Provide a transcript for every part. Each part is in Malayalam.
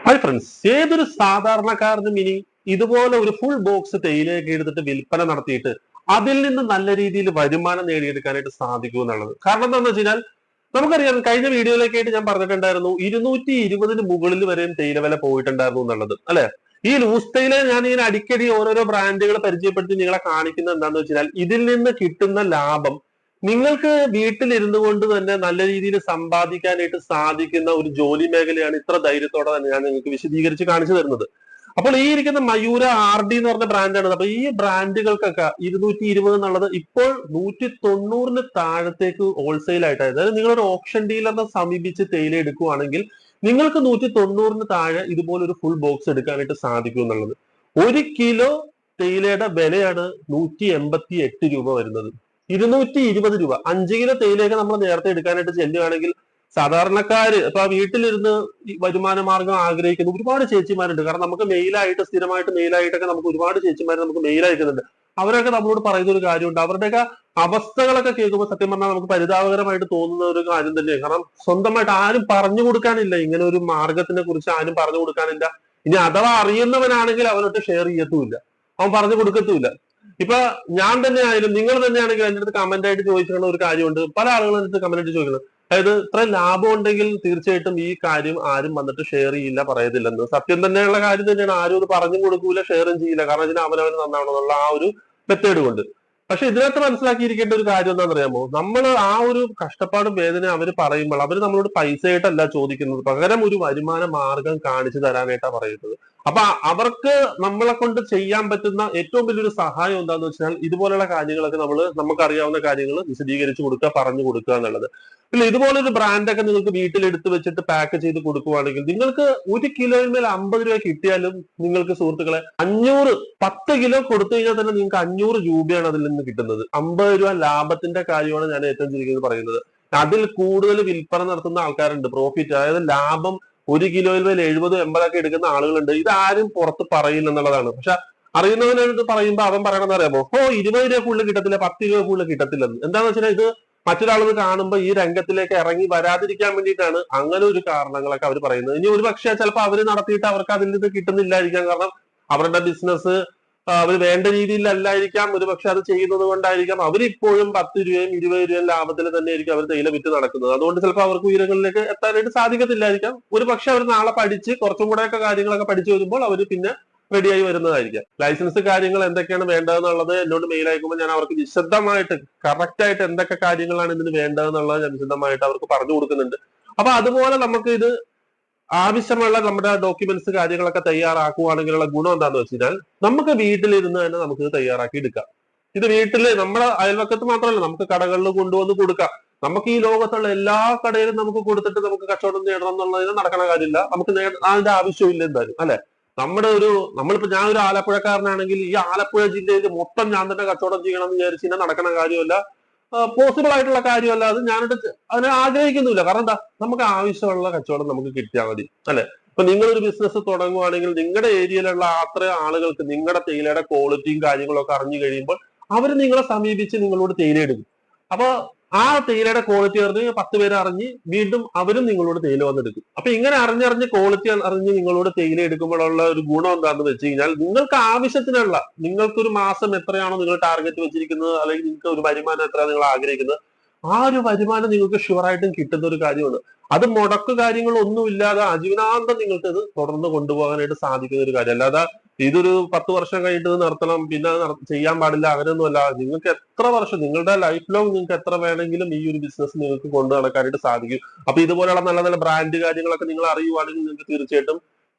ഹായ് ഫ്രണ്ട്സ്, ഏതൊരു സാധാരണക്കാരനും ഇനി ഇതുപോലെ ഒരു ഫുൾ ബോക്സ് തേയിലയൊക്കെ എടുത്തിട്ട് വിൽപ്പന നടത്തിയിട്ട് അതിൽ നിന്ന് നല്ല രീതിയിൽ വരുമാനം നേടിയെടുക്കാനായിട്ട് സാധിക്കും എന്നുള്ളത്. കാരണം എന്താണെന്ന് വെച്ച് കഴിഞ്ഞാൽ നമുക്കറിയാം, കഴിഞ്ഞ വീഡിയോയിലൊക്കെ ആയിട്ട് ഞാൻ പറഞ്ഞിട്ടുണ്ടായിരുന്നു 220 മുകളിൽ വരെയും തേയില വില പോയിട്ടുണ്ടായിരുന്നു എന്നുള്ളത്, അല്ലെ? ഈ ലൂസ് തേയില ഞാൻ ഇങ്ങനെ അടിക്കടി ഓരോരോ ബ്രാൻഡുകൾ പരിചയപ്പെടുത്തി നിങ്ങളെ കാണിക്കുന്നത് എന്താണെന്ന് വെച്ചാൽ ഇതിൽ നിന്ന് കിട്ടുന്ന ലാഭം നിങ്ങൾക്ക് വീട്ടിലിരുന്നു കൊണ്ട് തന്നെ നല്ല രീതിയിൽ സമ്പാദിക്കാനായിട്ട് സാധിക്കുന്ന ഒരു ജോലി മേഖലയാണ്. ഇത്ര ധൈര്യത്തോടെ തന്നെ ഞാൻ നിങ്ങൾക്ക് വിശദീകരിച്ച് കാണിച്ചു തരുന്നത്. അപ്പോൾ ഈ ഇരിക്കുന്ന മയൂര RD എന്ന് പറഞ്ഞ ബ്രാൻഡാണ്. അപ്പൊ ഈ ബ്രാൻഡുകൾക്കൊക്കെ 220 എന്നുള്ളത് ഇപ്പോൾ 190 താഴത്തേക്ക് ഹോൾസെയിൽ ആയിട്ട്, അതായത് നിങ്ങളൊരു ഓപ്ഷൻ ഡീലറിനെ സമീപിച്ച് തേയില എടുക്കുകയാണെങ്കിൽ നിങ്ങൾക്ക് 190 താഴെ ഇതുപോലെ ഒരു ഫുൾ ബോക്സ് എടുക്കാനായിട്ട് സാധിക്കും എന്നുള്ളത്. 1 കിലോ തേയിലയുടെ വിലയാണ് 188 രൂപ വരുന്നത്. 220 രൂപ. 5 കിലോ തേയിലയൊക്കെ നമ്മൾ നേരത്തെ എടുക്കാനായിട്ട് ചെല്ലുകയാണെങ്കിൽ സാധാരണക്കാര് ഇപ്പൊ ആ വീട്ടിലിരുന്ന് വരുമാന മാർഗം ആഗ്രഹിക്കുന്ന ഒരുപാട് ചേച്ചിമാരുണ്ട്. കാരണം നമുക്ക് മെയിലായിട്ട്, സ്ഥിരമായിട്ട് മെയിലായിട്ടൊക്കെ നമുക്ക് ഒരുപാട് ചേച്ചിമാർ നമുക്ക് മെയിൽ അയക്കുന്നുണ്ട്. അവരൊക്കെ നമ്മളോട് പറയുന്ന ഒരു കാര്യമുണ്ട്. അവരുടെയൊക്കെ അവസ്ഥകളൊക്കെ കേൾക്കുമ്പോൾ സത്യം പറഞ്ഞാൽ നമുക്ക് പരിതാപകരമായിട്ട് തോന്നുന്ന ഒരു കാര്യം തന്നെയാണ്. കാരണം സ്വന്തമായിട്ട് ആരും പറഞ്ഞു കൊടുക്കാനില്ല, ഇങ്ങനെ ഒരു മാർഗത്തിനെ കുറിച്ച് ആരും പറഞ്ഞു കൊടുക്കാനില്ല. ഇനി അഥവാ അറിയുന്നവനാണെങ്കിൽ അവനൊട്ട് ഷെയർ ചെയ്യത്തുമില്ല, അവൻ പറഞ്ഞു കൊടുക്കത്തുമില്ല. ഇപ്പൊ ഞാൻ തന്നെ ആയാലും നിങ്ങൾ തന്നെയാണെങ്കിൽ എന്റെ അടുത്ത് കമന്റ് ആയിട്ട് ചോദിച്ചിട്ടുള്ള ഒരു കാര്യമുണ്ട്. പല ആളുകളും അടുത്ത് കമന്റ് ആയിട്ട് ചോദിക്കുന്നത്, അതായത് ഇത്ര ലാഭം ഉണ്ടെങ്കിൽ തീർച്ചയായിട്ടും ഈ കാര്യം ആരും വന്നിട്ട് ഷെയർ ചെയ്യില്ല, പറയത്തില്ലെന്ന്. സത്യം തന്നെയുള്ള കാര്യം തന്നെയാണ്. ആരും ഇത് പറഞ്ഞു കൊടുക്കൂല, ഷെയറും ചെയ്യില്ല. കാരണം ഇതിന് അവനവന് നന്നാവണമെന്നുള്ള ആ ഒരു മെത്തേഡ് കൊണ്ട്. പക്ഷെ ഇതിനകത്ത് മനസ്സിലാക്കിയിരിക്കേണ്ട ഒരു കാര്യം എന്താണെന്ന് അറിയാമോ? നമ്മൾ ആ ഒരു കഷ്ടപ്പാടും വേദന അവർ പറയുമ്പോൾ അവർ നമ്മളോട് പൈസയായിട്ടല്ല ചോദിക്കുന്നത്, പകരം ഒരു വരുമാന മാർഗം കാണിച്ചു തരാനായിട്ടാണ് പറയുന്നത്. അപ്പൊ അവർക്ക് നമ്മളെ കൊണ്ട് ചെയ്യാൻ പറ്റുന്ന ഏറ്റവും വലിയൊരു സഹായം എന്താന്ന് വെച്ചാൽ ഇതുപോലുള്ള കാര്യങ്ങളൊക്കെ നമുക്കറിയാവുന്ന കാര്യങ്ങൾ വിശദീകരിച്ചു കൊടുക്കുക, പറഞ്ഞു കൊടുക്കുക എന്നുള്ളത്. ഇല്ല, ഇതുപോലൊരു ബ്രാൻഡൊക്കെ നിങ്ങൾക്ക് വീട്ടിൽ എടുത്തു വെച്ചിട്ട് പാക്ക് ചെയ്ത് കൊടുക്കുവാണെങ്കിൽ നിങ്ങൾക്ക് 1 കിലോയിൽ 50 രൂപ കിട്ടിയാലും നിങ്ങൾക്ക് സുഹൃത്തുക്കളെ 10 കിലോ കൊടുത്തു കഴിഞ്ഞാൽ തന്നെ നിങ്ങൾക്ക് 500 രൂപയാണ് അതിൽ നിന്ന് കിട്ടുന്നത്. 50 രൂപ ലാഭത്തിന്റെ കാര്യമാണ് ഞാൻ ഏറ്റവും ചുരുക്കി പറയുന്നത്. അതിൽ കൂടുതൽ വിൽപ്പന നടത്തുന്ന ആൾക്കാരുണ്ട്, പ്രോഫിറ്റ്, അതായത് ലാഭം 1 കിലോയിൽ 70, 80 എടുക്കുന്ന ആളുകളുണ്ട്. ഇതാരും പുറത്ത് പറയില്ല എന്നുള്ളതാണ്. പക്ഷെ അറിയുന്നവനടുത്ത് പറയുമ്പോൾ അവൻ പറയണമെന്ന് അറിയാമോ? 20 രൂപ കൂടുതൽ കിട്ടത്തില്ല, 10 രൂപ കൂടുതൽ കിട്ടത്തില്ലെന്ന്. എന്താന്ന് വെച്ചാൽ ഇത് മറ്റൊരാളത് കാണുമ്പോൾ ഈ രംഗത്തിലേക്ക് ഇറങ്ങി വരാതിരിക്കാൻ വേണ്ടിയിട്ടാണ് അങ്ങനെ ഒരു കാരണങ്ങളൊക്കെ അവർ പറയുന്നത്. ഇനി ഒരു പക്ഷേ ചിലപ്പോൾ അവർ നടത്തിയിട്ട് അവർക്ക് അതിൽ നിന്ന് കിട്ടുന്നില്ലായിരിക്കാം. കാരണം അവരുടെ ബിസിനസ് അവർ വേണ്ട രീതിയിലല്ലായിരിക്കാം. ഒരു പക്ഷെ അത് ചെയ്യുന്നത് കൊണ്ടായിരിക്കാം അവരിപ്പോഴും 10 രൂപയും 20 രൂപയും ലാഭത്തിൽ തന്നെ ആയിരിക്കും അവർ തേയില വിറ്റ് നടക്കുന്നത്. അതുകൊണ്ട് ചിലപ്പോൾ അവർക്ക് ഉയരങ്ങളിലേക്ക് എത്താനായിട്ട് സാധിക്കത്തില്ലായിരിക്കാം. ഒരു പക്ഷെ അവർ നാളെ പഠിച്ച് കുറച്ചും കൂടെയൊക്കെ കാര്യങ്ങളൊക്കെ പഠിച്ചു വരുമ്പോൾ അവർ പിന്നെ റെഡിയായി വരുന്നതായിരിക്കാം. ലൈസൻസ് കാര്യങ്ങൾ എന്തൊക്കെയാണ് വേണ്ടതെന്നുള്ളത് എന്നോട് മെയിൽ അയക്കുമ്പോൾ ഞാൻ അവർക്ക് വിശദമായിട്ട് കറക്റ്റ് ആയിട്ട് എന്തൊക്കെ കാര്യങ്ങളാണ് ഇതിന് വേണ്ടതെന്നുള്ളത് ഞാൻ വിശദമായിട്ട് അവർക്ക് പറഞ്ഞു കൊടുക്കുന്നുണ്ട്. അപ്പൊ അതുപോലെ നമുക്ക് ഇത് ആവശ്യമുള്ള നമ്മുടെ ഡോക്യുമെന്റ്സ് കാര്യങ്ങളൊക്കെ തയ്യാറാക്കുവാണെങ്കിലുള്ള ഗുണം എന്താണെന്ന് വെച്ച് കഴിഞ്ഞാൽ നമുക്ക് വീട്ടിലിരുന്ന് തന്നെ നമുക്ക് ഇത് തയ്യാറാക്കി എടുക്കാം. ഇത് വീട്ടില് നമ്മുടെ അയൽവക്കത്ത് മാത്രമല്ല, നമുക്ക് കടകളിൽ കൊണ്ടുവന്ന് കൊടുക്കാം. നമുക്ക് ഈ ലോകത്തുള്ള എല്ലാ കടയിലും നമുക്ക് കൊടുത്തിട്ട് നമുക്ക് കച്ചവടം നേടണം എന്നുള്ളതിന് നടക്കണ കാര്യമില്ല. നമുക്ക് അതിന്റെ ആവശ്യമില്ല എന്തായാലും, അല്ലെ? നമ്മളിപ്പോ ഞാൻ ഒരു ആലപ്പുഴക്കാരനാണെങ്കിൽ ഈ ആലപ്പുഴ ജില്ലയിൽ മൊത്തം ഞാൻ തന്നെ കച്ചവടം ചെയ്യണം എന്ന് വിചാരിച്ച് കഴിഞ്ഞാൽ നടക്കണ കാര്യമല്ല, പോസിബിൾ ആയിട്ടുള്ള കാര്യമല്ല. അത് ഞാനിട്ട് അതിനെ ആഗ്രഹിക്കുന്നില്ല. കാരണം എന്താ, നമുക്ക് ആവശ്യമുള്ള കച്ചവടം നമുക്ക് കിട്ടിയാൽ മതി, അല്ലെ? ഇപ്പൊ നിങ്ങളൊരു ബിസിനസ് തുടങ്ങുവാണെങ്കിൽ നിങ്ങളുടെ ഏരിയയിലുള്ള അത്ര ആളുകൾക്ക് നിങ്ങളുടെ തേയിലയുടെ ക്വാളിറ്റിയും കാര്യങ്ങളും ഒക്കെ അറിഞ്ഞു കഴിയുമ്പോൾ അവർ നിങ്ങളെ സമീപിച്ച് നിങ്ങളോട് തേയില എടുക്കും. അപ്പൊ ആ തേയിലയുടെ ക്വാളിറ്റി അറിഞ്ഞ് 10 പേര് അറിഞ്ഞ് വീണ്ടും അവരും നിങ്ങളോട് തേയില വന്നെടുക്കും. അപ്പൊ ഇങ്ങനെ അറിഞ്ഞറിഞ്ഞ് ക്വാളിറ്റി അറിഞ്ഞ് നിങ്ങളോട് തേയില എടുക്കുമ്പോഴുള്ള ഒരു ഗുണം എന്താണെന്ന് വെച്ച് കഴിഞ്ഞാൽ നിങ്ങൾക്ക് ആവശ്യത്തിനുള്ള, നിങ്ങൾക്കൊരു മാസം എത്രയാണോ നിങ്ങൾ ടാർഗറ്റ് വെച്ചിരിക്കുന്നത്, അല്ലെങ്കിൽ നിങ്ങൾക്ക് ഒരു വരുമാനം എത്രയാണ് നിങ്ങൾ ആഗ്രഹിക്കുന്നത്, ആ ഒരു വരുമാനം നിങ്ങൾക്ക് ഷുവറായിട്ടും കിട്ടുന്ന ഒരു കാര്യമാണ്. അത് മുടക്ക് കാര്യങ്ങളൊന്നും ഇല്ലാതെ ആജീവനാന്തം നിങ്ങൾക്ക് ഇത് തുടർന്ന് കൊണ്ടുപോകാനായിട്ട് സാധിക്കുന്ന ഒരു കാര്യം. അല്ലാതെ ഇതൊരു 10 വർഷം കഴിഞ്ഞിട്ട് ഇത് നിർത്തണം, പിന്നെ ചെയ്യാൻ പാടില്ല, അങ്ങനെയൊന്നുമല്ല. നിങ്ങൾക്ക് എത്ര വർഷം, നിങ്ങളുടെ ലൈഫ് ലോങ് നിങ്ങൾക്ക് എത്ര വേണമെങ്കിലും ഈ ഒരു ബിസിനസ് നിങ്ങൾക്ക് കൊണ്ടു നടക്കാനായിട്ട് സാധിക്കും. അപ്പൊ ഇതുപോലെയുള്ള നല്ല നല്ല ബ്രാൻഡ് കാര്യങ്ങളൊക്കെ നിങ്ങൾ അറിയുവാണെങ്കിൽ നിങ്ങൾക്ക് തീർച്ചയായിട്ടും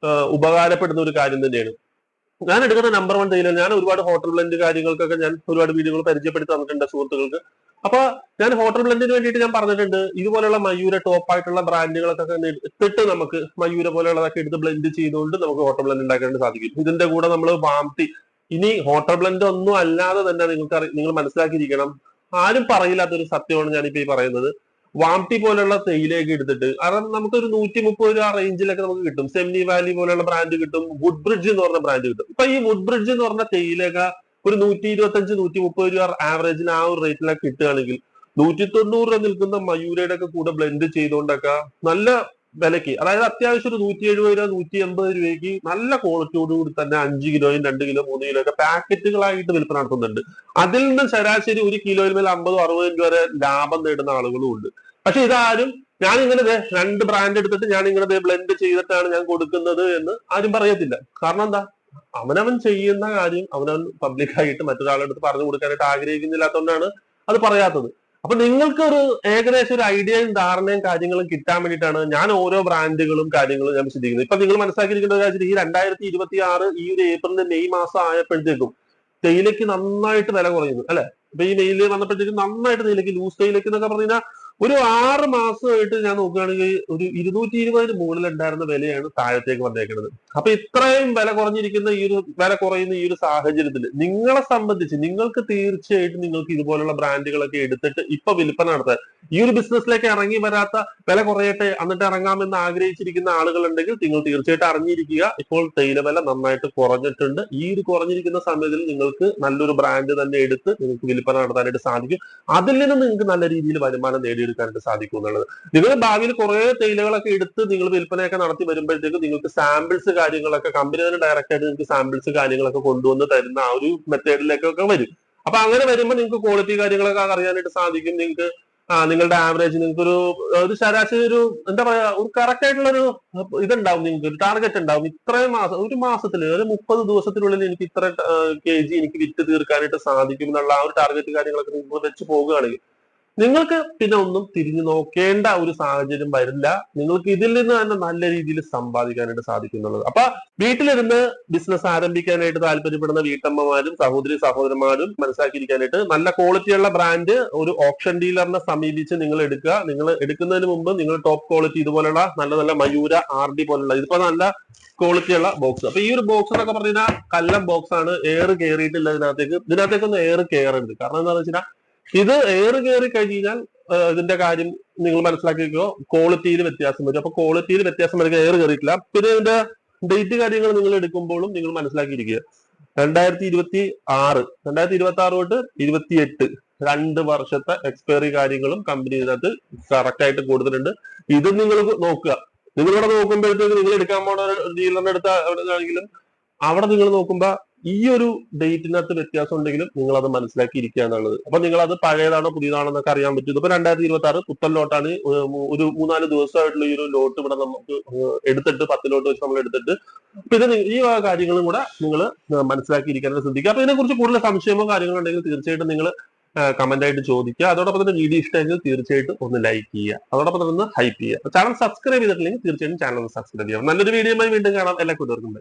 ഉപകാരപ്പെടുന്ന ഒരു കാര്യം തന്നെയാണ്. ഞാൻ എടുക്കുന്ന നമ്പർ 1 തേയില, ഞാൻ ഒരുപാട് ഹോട്ടൽ ബ്ലെൻഡ് കാര്യങ്ങൾക്കൊക്കെ ഞാൻ ഒരുപാട് വീഡിയോകൾ പരിചയപ്പെടുത്തി തന്നിട്ടുണ്ട് സുഹൃത്തുക്കൾക്ക്. അപ്പൊ ഞാൻ ഹോട്ടൽ ബ്ലെൻഡിന് വേണ്ടിയിട്ട് ഞാൻ പറഞ്ഞിട്ടുണ്ട്, ഇതുപോലെയുള്ള മയൂര ടോപ്പ് ആയിട്ടുള്ള ബ്രാൻഡുകളൊക്കെ എടുത്തിട്ട് നമുക്ക് മയൂര പോലെയുള്ളതൊക്കെ എടുത്ത് ബ്ലെൻഡ് ചെയ്തുകൊണ്ട് നമുക്ക് ഹോട്ടൽ ബ്ലെൻഡ് ഉണ്ടാക്കാനായിട്ട് സാധിക്കും. ഇതിന്റെ കൂടെ നമ്മൾ വാംതി, ഇനി ഹോട്ടൽ ബ്ലെൻഡ് ഒന്നും അല്ലാതെ തന്നെ നിങ്ങൾ മനസ്സിലാക്കിയിരിക്കണം, ആരും പറയില്ലാത്തൊരു സത്യമാണ് ഞാനിപ്പോ ഈ പറയുന്നത്. വാംതി പോലുള്ള തേയിലയൊക്കെ എടുത്തിട്ട്, കാരണം നമുക്കൊരു 130 രൂപ റേഞ്ചിലൊക്കെ നമുക്ക് കിട്ടും. സെമിനി വാലി പോലുള്ള ബ്രാൻഡ് കിട്ടും, വുഡ് ബ്രിഡ്ജ് എന്ന് പറഞ്ഞ ബ്രാൻഡ് കിട്ടും. ഇപ്പൊ ഈ വുഡ് ബ്രിഡ്ജ് എന്ന് പറഞ്ഞ തേയിലയൊക്കെ ഒരു 125, 130 രൂപ ആവറേജിന് ആ ഒരു റേറ്റിലൊക്കെ കിട്ടുകയാണെങ്കിൽ 190 രൂപ നിൽക്കുന്ന മയൂരയുടെ ഒക്കെ കൂടെ ബ്ലെൻഡ് ചെയ്തുകൊണ്ടൊക്കെ നല്ല വിലക്ക്, അതായത് അത്യാവശ്യം ഒരു 170 രൂപ 180 രൂപയ്ക്ക് നല്ല ക്വാളിറ്റിയോടുകൂടി തന്നെ 5 കിലോയും 2 കിലോ 3 കിലോ ഒക്കെ പാക്കറ്റുകളായിട്ട് വിൽപ്പന നടത്തുന്നുണ്ട്. അതിൽ നിന്ന് ശരാശരി ഒരു കിലോയിൽ മേൽ 50-60 രൂപ വരെ ലാഭം നേടുന്ന ആളുകളും ഉണ്ട്. പക്ഷെ ഇതാരും ഞാൻ ഇങ്ങനെ 2 ബ്രാൻഡ് എടുത്തിട്ട് ഞാൻ ഇങ്ങനെ ബ്ലെൻഡ് ചെയ്തിട്ടാണ് ഞാൻ കൊടുക്കുന്നത് എന്ന് ആരും പറയത്തില്ല. കാരണം എന്താ, അവനവൻ ചെയ്യുന്ന കാര്യം അവനവൻ പബ്ലിക്കായിട്ട് മറ്റൊരാളുടെ അടുത്ത് പറഞ്ഞു കൊടുക്കാനായിട്ട് ആഗ്രഹിക്കുന്നില്ലാത്തതുകൊണ്ടാണ് അത് പറയാത്തത്. അപ്പൊ നിങ്ങൾക്ക് ഒരു ഏകദേശം ഒരു ഐഡിയയും ധാരണയും കാര്യങ്ങളും കിട്ടാൻ വേണ്ടിയിട്ടാണ് ഞാൻ ഓരോ ബ്രാൻഡുകളും കാര്യങ്ങളും ഞാൻ വിശദീകരിക്കുന്നത്. ഇപ്പൊ നിങ്ങൾ മനസ്സിലാക്കിയിരിക്കേണ്ട കാര്യം, ഈ 2026 ഈ ഒരു ഏപ്രിൽ മെയ് മാസം ആയപ്പോഴത്തേക്കും തേയിലയ്ക്ക് നന്നായിട്ട് വില കുറയുന്നു അല്ലെ. ഇപ്പൊ ഈ മെയില് വന്നപ്പോഴത്തേക്കും നന്നായിട്ട് തേയിലയ്ക്ക്, ലൂസ് തേയിലയ്ക്ക് എന്നൊക്കെ പറഞ്ഞു കഴിഞ്ഞാൽ ഒരു 6 മാസമായിട്ട് ഞാൻ നോക്കുകയാണെങ്കിൽ ഒരു 220 മുകളിൽ ഉണ്ടായിരുന്ന വിലയാണ് താഴത്തേക്ക് വന്നേക്കുന്നത്. അപ്പൊ ഇത്രയും വില കുറഞ്ഞിരിക്കുന്ന ഈ ഒരു വില കുറയുന്ന ഈ ഒരു സാഹചര്യത്തിൽ നിങ്ങളെ സംബന്ധിച്ച് നിങ്ങൾക്ക് തീർച്ചയായിട്ടും നിങ്ങൾക്ക് ഇതുപോലുള്ള ബ്രാൻഡുകളൊക്കെ എടുത്തിട്ട് ഇപ്പൊ വിൽപ്പന നടത്താൻ, ഈ ഒരു ബിസിനസ്സിലേക്ക് ഇറങ്ങി വരാത്ത, വില കുറയട്ടെ എന്നിട്ട് ഇറങ്ങാമെന്ന് ആഗ്രഹിച്ചിരിക്കുന്ന ആളുകൾ ഉണ്ടെങ്കിൽ നിങ്ങൾ തീർച്ചയായിട്ടും അറിഞ്ഞിരിക്കുക, ഇപ്പോൾ തേയില വില നന്നായിട്ട് കുറഞ്ഞിട്ടുണ്ട്. ഈ ഒരു കുറഞ്ഞിരിക്കുന്ന സമയത്തിൽ നിങ്ങൾക്ക് നല്ലൊരു ബ്രാൻഡ് തന്നെ എടുത്ത് നിങ്ങൾക്ക് വിൽപ്പന നടത്താനായിട്ട് സാധിക്കും. അതിൽ നിന്ന് നിങ്ങൾക്ക് നല്ല രീതിയിൽ വരുമാനം നേടിയെടുക്കാനായിട്ട് സാധിക്കും എന്നുള്ളത്. നിങ്ങൾ ഭാവിയിൽ കുറെ തേയിലകളൊക്കെ എടുത്ത് നിങ്ങൾ വിൽപ്പനയൊക്കെ നടത്തി വരുമ്പോഴത്തേക്കും നിങ്ങൾക്ക് സാമ്പിൾസ് കാര്യങ്ങളൊക്കെ കമ്പനി തന്നെ ഡയറക്റ്റ് ആയിട്ട് നിങ്ങൾക്ക് സാമ്പിൾസ് കാര്യങ്ങളൊക്കെ കൊണ്ടുവന്ന് തരുന്ന ആ ഒരു മെത്തേഡിലേക്കൊക്കെ വരും. അപ്പൊ അങ്ങനെ വരുമ്പോൾ നിങ്ങൾക്ക് ക്വാളിറ്റി കാര്യങ്ങളൊക്കെ അറിയാനായിട്ട് സാധിക്കും. നിങ്ങൾക്ക് നിങ്ങളുടെ ആവറേജ് നിങ്ങൾക്ക് ഒരു ശരാശരി ഒരു എന്താ പറയാ ഒരു കറക്റ്റ് ആയിട്ടുള്ള ഒരു ഇതുണ്ടാവും, നിങ്ങൾക്ക് ഒരു ടാർഗറ്റ് ഉണ്ടാവും. ഇത്രയും മാസം, ഒരു മാസത്തിൽ ഒരു 30 ദിവസത്തിനുള്ളിൽ എനിക്ക് ഇത്ര kg എനിക്ക് വിറ്റ് തീർക്കാനായിട്ട് സാധിക്കും എന്നുള്ള ആ ഒരു ടാർഗറ്റ് കാര്യങ്ങളൊക്കെ നിങ്ങൾ വെച്ച് പോകുകയാണെങ്കിൽ നിങ്ങൾക്ക് പിന്നെ ഒന്നും തിരിഞ്ഞു നോക്കേണ്ട ഒരു സാഹചര്യം വരില്ല. നിങ്ങൾക്ക് ഇതിൽ നിന്ന് തന്നെ നല്ല രീതിയിൽ സമ്പാദിക്കാനായിട്ട് സാധിക്കുന്നുള്ളത്. അപ്പൊ വീട്ടിലിരുന്ന് ബിസിനസ് ആരംഭിക്കാനായിട്ട് താല്പര്യപ്പെടുന്ന വീട്ടമ്മമാരും സഹോദരന്മാരും മനസ്സിലാക്കിയിരിക്കാനായിട്ട് നല്ല ക്വാളിറ്റിയുള്ള ബ്രാൻഡ് ഒരു ഓപ്ഷൻ ഡീലറിനെ സമീപിച്ച് നിങ്ങൾ എടുക്കുക. നിങ്ങൾ എടുക്കുന്നതിന് മുമ്പ് നിങ്ങൾ ടോപ്പ് ക്വാളിറ്റി ഇതുപോലുള്ള നല്ല നല്ല മയൂര RD പോലുള്ള ഇതിപ്പോ നല്ല ക്വാളിറ്റിയുള്ള ബോക്സ്. അപ്പൊ ഈ ഒരു ബോക്സ് എന്നൊക്കെ പറഞ്ഞു കഴിഞ്ഞാൽ കല്ലം ബോക്സ് ആണ്, എയർ കയറിയിട്ടില്ല ഇതിനകത്തേക്കൊന്നും എയർ കയറുണ്ട്. കാരണം എന്താണെന്ന് വെച്ചാൽ ഇത് എയർ കയറി കഴിഞ്ഞാൽ ഇതിന്റെ കാര്യം നിങ്ങൾ മനസ്സിലാക്കിക്കോ, ക്വാളിറ്റിയിൽ വ്യത്യാസം വരും. അപ്പൊ ക്വാളിറ്റിയിൽ വ്യത്യാസം വരിക, എയർ കയറിയിട്ടില്ല. പിന്നെ ഇതിന്റെ ഡേറ്റ് കാര്യങ്ങൾ നിങ്ങൾ എടുക്കുമ്പോഴും നിങ്ങൾ മനസ്സിലാക്കിയിരിക്കുക 2026 തൊട്ട് 28 2 വർഷത്തെ എക്സ്പയറി കാര്യങ്ങളും കമ്പനി ഇതിനകത്ത് കറക്റ്റ് ആയിട്ട് കൊടുത്തിട്ടുണ്ട്. ഇത് നിങ്ങൾ നോക്കുക. നിങ്ങളിവിടെ നോക്കുമ്പോഴത്തേക്ക് നിങ്ങൾ എടുക്കാൻ പോണ ഡീലറിന്റെ അടുത്താണെങ്കിലും അവിടെ നിങ്ങൾ നോക്കുമ്പോ ഈ ഒരു ഡേറ്റിനകത്ത് വ്യത്യാസം ഉണ്ടെങ്കിലും നിങ്ങൾ അത് മനസ്സിലാക്കിയിരിക്കുക എന്നുള്ളത്. അപ്പൊ നിങ്ങൾ അത് പഴയതാണോ പുതിയതാണോ എന്നൊക്കെ അറിയാൻ പറ്റും. ഇതിപ്പോ 2026 പുത്തൻ ലോട്ടാണ്. ഒരു 3-4 ദിവസമായിട്ടുള്ള ഈ ഒരു ലോട്ട് ഇവിടെ നമുക്ക് എടുത്തിട്ട് 10 ലോട്ട് വെച്ച് നമ്മൾ എടുത്തിട്ട് പിന്നെ ഈ കാര്യങ്ങളും കൂടെ നിങ്ങൾ മനസ്സിലാക്കിയിരിക്കാനായിട്ട് ശ്രദ്ധിക്കുക. അപ്പൊ ഇതിനെക്കുറിച്ച് കൂടുതൽ സംശയമോ കാര്യങ്ങളോ ഉണ്ടെങ്കിൽ തീർച്ചയായിട്ടും നിങ്ങൾ കമന്റ് ആയിട്ട് ചോദിക്കുക. അതോടൊപ്പം തന്നെ വീഡിയോ ഇഷ്ടമെങ്കിൽ തീർച്ചയായിട്ടും ഒന്ന് ലൈക്ക് ചെയ്യുക, അതോടൊപ്പം തന്നെ ഹൈപ്പ് ചെയ്യുക. ചാനൽ സബ്സ്ക്രൈബ് ചെയ്തിട്ടില്ലെങ്കിൽ തീർച്ചയായിട്ടും ചാനൽ സബ്സ്ക്രൈബ് ചെയ്യാം. നല്ലൊരു വീഡിയോയുമായി വീണ്ടും കാണാം. എല്ലാ കൂട്ടുകാർക്കും.